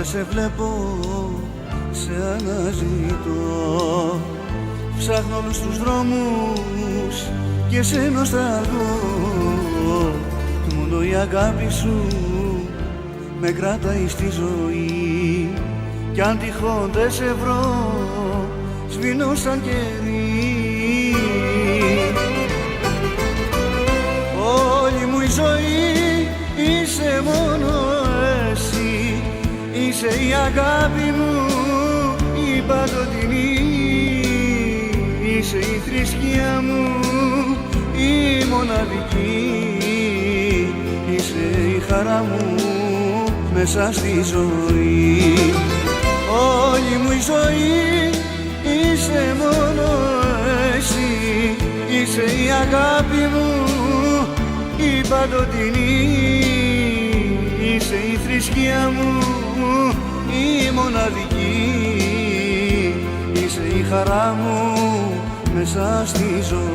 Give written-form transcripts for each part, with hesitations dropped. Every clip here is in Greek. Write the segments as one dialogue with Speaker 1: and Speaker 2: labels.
Speaker 1: δεν σε βλέπω, σε αναζητώ. Ψάχνω όλους τους δρόμους και σε νοσταλγώ. Μόνο η αγάπη σου με κρατάει στη ζωή. Κι αν τυχόν δεν σε βρω, σβήνω σαν κερί. Όλη μου η ζωή είσαι μόνο εσύ. Είσαι η αγάπη μου η παντοτινή. Είσαι η θρησκεία μου η μοναδική. Είσαι η χαρά μου μέσα στη ζωή. Όλη μου η ζωή είσαι μόνο εσύ. Είσαι η αγάπη μου η παντοτινή. Είσαι η θρησκεία μου η μοναδική. Είσαι η χαρά μου μέσα στη ζωή.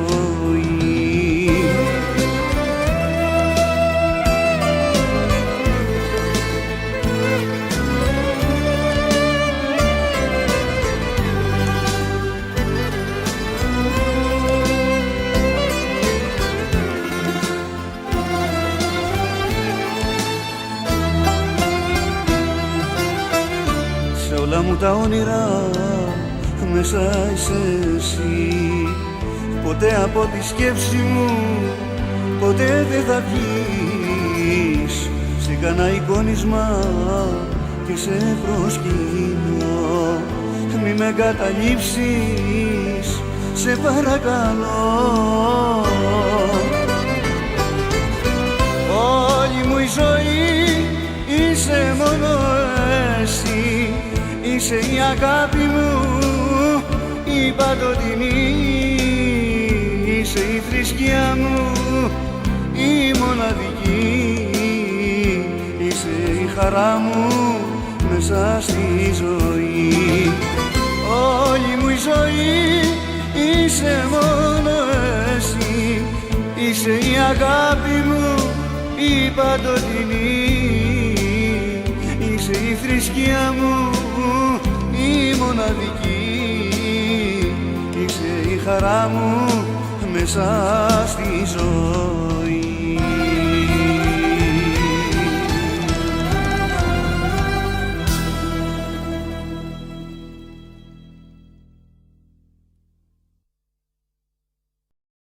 Speaker 1: Σε όλα μου τα όνειρα μέσα είσαι εσύ. Ποτέ από τη σκέψη μου ποτέ δεν θα βγεις. Σε κανένα εικόνισμα και σε προσκυνώ. Μη με εγκαταλείψεις, σε παρακαλώ. Όλη μου η ζωή είσαι μόνο εσύ. Είσαι η αγάπη μου η παντοτινή. Είσαι η θρησκεία μου η μοναδική. Είσαι η χαρά μου μέσα στη ζωή. Όλη μου η ζωή είσαι μόνο εσύ. Είσαι η αγάπη μου η παντοτινή. Είσαι η θρησκεία μου η μοναδική. Είσαι η χαρά μου μέσα στη ζωή.